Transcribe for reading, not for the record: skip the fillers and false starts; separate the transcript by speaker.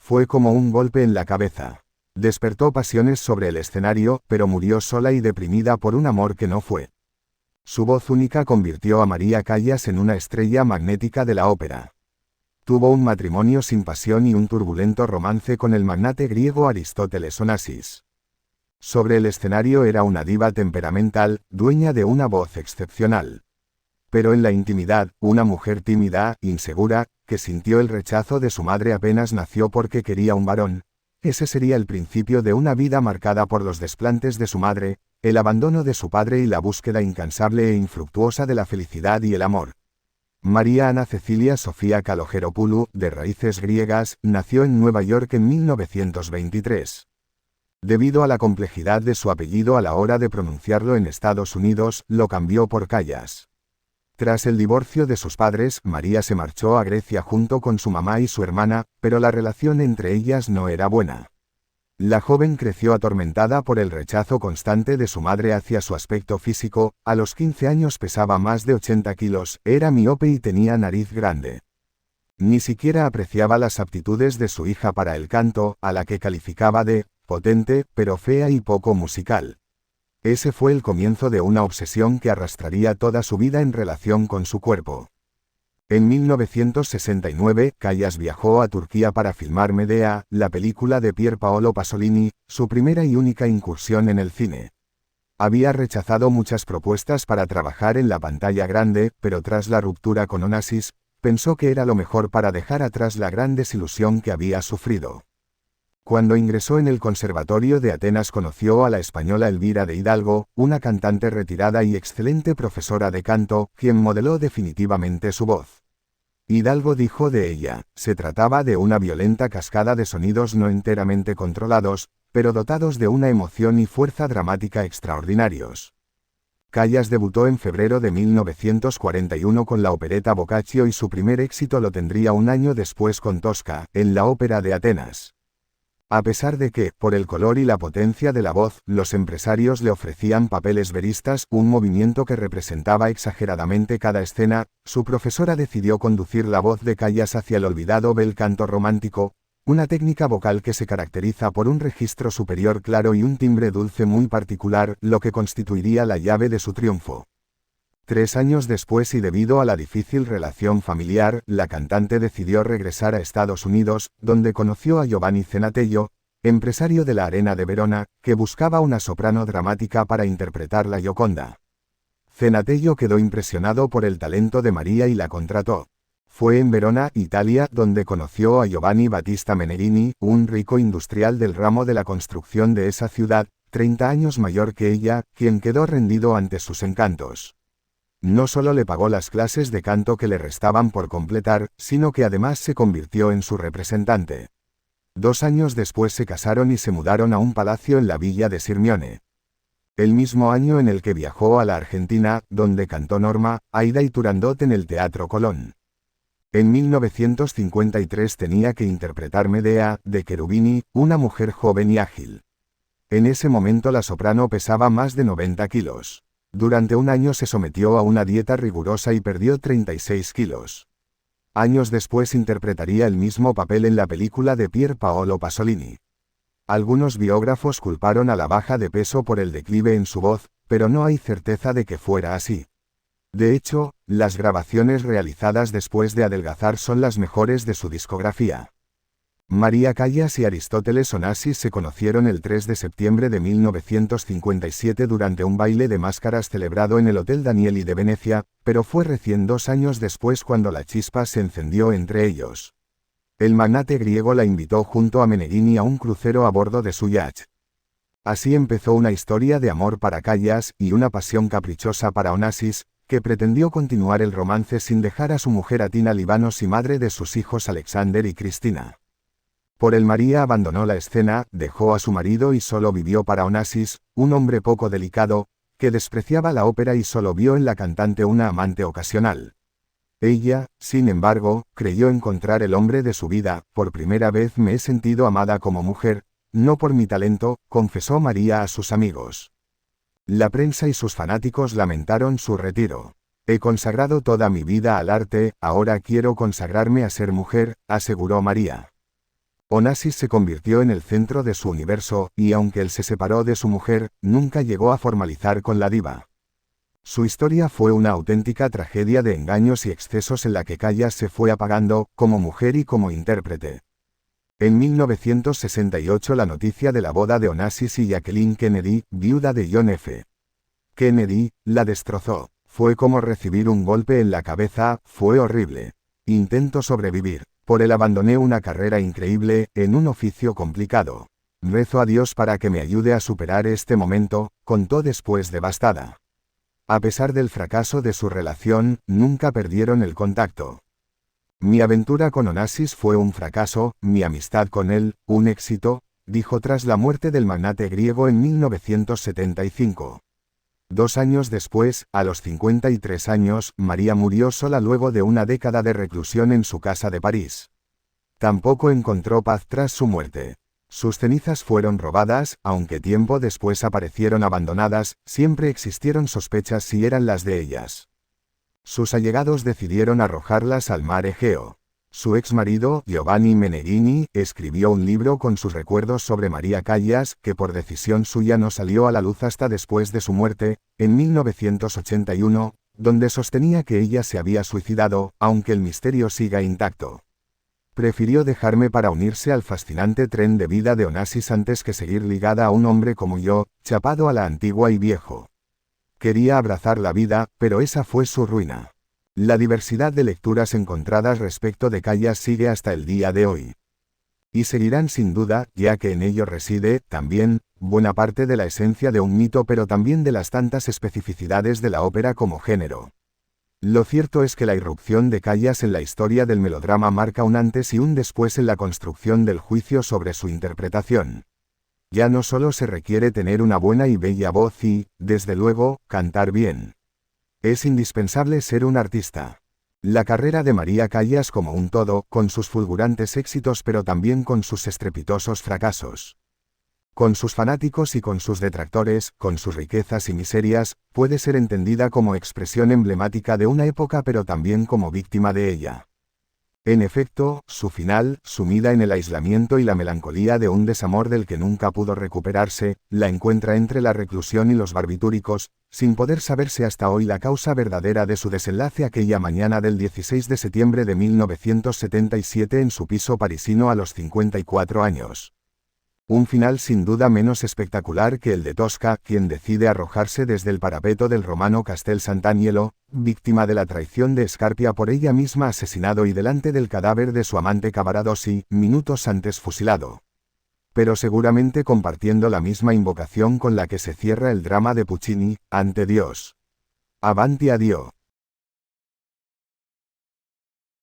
Speaker 1: Fue como un golpe en la cabeza. Despertó pasiones sobre el escenario, pero murió sola y deprimida por un amor que no fue. Su voz única convirtió a María Callas en una estrella magnética de la ópera. Tuvo un matrimonio sin pasión y un turbulento romance con el magnate griego Aristóteles Onassis. Sobre el escenario era una diva temperamental, dueña de una voz excepcional. Pero en la intimidad, una mujer tímida, insegura, que sintió el rechazo de su madre apenas nació porque quería un varón. Ese sería el principio de una vida marcada por los desplantes de su madre, el abandono de su padre y la búsqueda incansable e infructuosa de la felicidad y el amor. María Ana Cecilia Sofía Kalogeropoulou, de raíces griegas, nació en Nueva York en 1923. Debido a la complejidad de su apellido a la hora de pronunciarlo en Estados Unidos, lo cambió por Callas. Tras el divorcio de sus padres, María se marchó a Grecia junto con su mamá y su hermana, pero la relación entre ellas no era buena. La joven creció atormentada por el rechazo constante de su madre hacia su aspecto físico. A los 15 años pesaba más de 80 kilos, era miope y tenía nariz grande. Ni siquiera apreciaba las aptitudes de su hija para el canto, a la que calificaba de potente, pero fea y poco musical. Ese fue el comienzo de una obsesión que arrastraría toda su vida en relación con su cuerpo. En 1969, Callas viajó a Turquía para filmar Medea, la película de Pier Paolo Pasolini, su primera y única incursión en el cine. Había rechazado muchas propuestas para trabajar en la pantalla grande, pero tras la ruptura con Onassis, pensó que era lo mejor para dejar atrás la gran desilusión que había sufrido. Cuando ingresó en el Conservatorio de Atenas conoció a la española Elvira de Hidalgo, una cantante retirada y excelente profesora de canto, quien modeló definitivamente su voz. Hidalgo dijo de ella, se trataba de una violenta cascada de sonidos no enteramente controlados, pero dotados de una emoción y fuerza dramática extraordinarios. Callas debutó en febrero de 1941 con la opereta Boccaccio y su primer éxito lo tendría un año después con Tosca, en la Ópera de Atenas. A pesar de que, por el color y la potencia de la voz, los empresarios le ofrecían papeles veristas, un movimiento que representaba exageradamente cada escena, su profesora decidió conducir la voz de Callas hacia el olvidado bel canto romántico, una técnica vocal que se caracteriza por un registro superior claro y un timbre dulce muy particular, lo que constituiría la llave de su triunfo. 3 años después y debido a la difícil relación familiar, la cantante decidió regresar a Estados Unidos, donde conoció a Giovanni Zenatello, empresario de la Arena de Verona, que buscaba una soprano dramática para interpretar la Gioconda. Zenatello quedó impresionado por el talento de María y la contrató. Fue en Verona, Italia, donde conoció a Giovanni Battista Meneghini, un rico industrial del ramo de la construcción de esa ciudad, 30 años mayor que ella, quien quedó rendido ante sus encantos. No solo le pagó las clases de canto que le restaban por completar, sino que además se convirtió en su representante. 2 años después se casaron y se mudaron a un palacio en la villa de Sirmione. El mismo año en el que viajó a la Argentina, donde cantó Norma, Aida y Turandot en el Teatro Colón. En 1953 tenía que interpretar Medea, de Cherubini, una mujer joven y ágil. En ese momento la soprano pesaba más de 90 kilos. Durante un año se sometió a una dieta rigurosa y perdió 36 kilos. Años después interpretaría el mismo papel en la película de Pier Paolo Pasolini. Algunos biógrafos culparon a la baja de peso por el declive en su voz, pero no hay certeza de que fuera así. De hecho, las grabaciones realizadas después de adelgazar son las mejores de su discografía. María Callas y Aristóteles Onassis se conocieron el 3 de septiembre de 1957 durante un baile de máscaras celebrado en el Hotel Danieli de Venecia, pero fue recién 2 años después cuando la chispa se encendió entre ellos. El magnate griego la invitó junto a Meneghini a un crucero a bordo de su yacht. Así empezó una historia de amor para Callas y una pasión caprichosa para Onassis, que pretendió continuar el romance sin dejar a su mujer Atina Libanos y madre de sus hijos Alexander y Cristina. Por el María abandonó la escena, dejó a su marido y solo vivió para Onassis, un hombre poco delicado, que despreciaba la ópera y solo vio en la cantante una amante ocasional. Ella, sin embargo, creyó encontrar el hombre de su vida. Por primera vez me he sentido amada como mujer, no por mi talento, confesó María a sus amigos. La prensa y sus fanáticos lamentaron su retiro. He consagrado toda mi vida al arte, ahora quiero consagrarme a ser mujer, aseguró María. Onassis se convirtió en el centro de su universo, y aunque él se separó de su mujer, nunca llegó a formalizar con la diva. Su historia fue una auténtica tragedia de engaños y excesos en la que Callas se fue apagando, como mujer y como intérprete. En 1968 la noticia de la boda de Onassis y Jacqueline Kennedy, viuda de John F. Kennedy, la destrozó. Fue como recibir un golpe en la cabeza, fue horrible. Intento sobrevivir. Por él abandoné una carrera increíble, en un oficio complicado. Rezo a Dios para que me ayude a superar este momento, contó después devastada. A pesar del fracaso de su relación, nunca perdieron el contacto. Mi aventura con Onassis fue un fracaso, mi amistad con él, un éxito, dijo tras la muerte del magnate griego en 1975. 2 años después, a los 53 años, María murió sola luego de una década de reclusión en su casa de París. Tampoco encontró paz tras su muerte. Sus cenizas fueron robadas, aunque tiempo después aparecieron abandonadas, siempre existieron sospechas si eran las de ellas. Sus allegados decidieron arrojarlas al mar Egeo. Su ex marido, Giovanni Meneghini, escribió un libro con sus recuerdos sobre María Callas, que por decisión suya no salió a la luz hasta después de su muerte, en 1981, donde sostenía que ella se había suicidado, aunque el misterio siga intacto. Prefirió dejarme para unirse al fascinante tren de vida de Onassis antes que seguir ligada a un hombre como yo, chapado a la antigua y viejo. Quería abrazar la vida, pero esa fue su ruina. La diversidad de lecturas encontradas respecto de Callas sigue hasta el día de hoy. Y seguirán sin duda, ya que en ello reside, también, buena parte de la esencia de un mito pero también de las tantas especificidades de la ópera como género. Lo cierto es que la irrupción de Callas en la historia del melodrama marca un antes y un después en la construcción del juicio sobre su interpretación. Ya no solo se requiere tener una buena y bella voz y, desde luego, cantar bien. Es indispensable ser un artista. La carrera de María Callas como un todo, con sus fulgurantes éxitos pero también con sus estrepitosos fracasos. Con sus fanáticos y con sus detractores, con sus riquezas y miserias, puede ser entendida como expresión emblemática de una época pero también como víctima de ella. En efecto, su final, sumida en el aislamiento y la melancolía de un desamor del que nunca pudo recuperarse, la encuentra entre la reclusión y los barbitúricos, sin poder saberse hasta hoy la causa verdadera de su desenlace aquella mañana del 16 de septiembre de 1977 en su piso parisino a los 54 años. Un final sin duda menos espectacular que el de Tosca, quien decide arrojarse desde el parapeto del romano Castel Sant'Agnello, víctima de la traición de Scarpia por ella misma asesinado y delante del cadáver de su amante Cavaradossi, minutos antes fusilado. Pero seguramente compartiendo la misma invocación con la que se cierra el drama de Puccini, ante Dios. Avanti a Dio.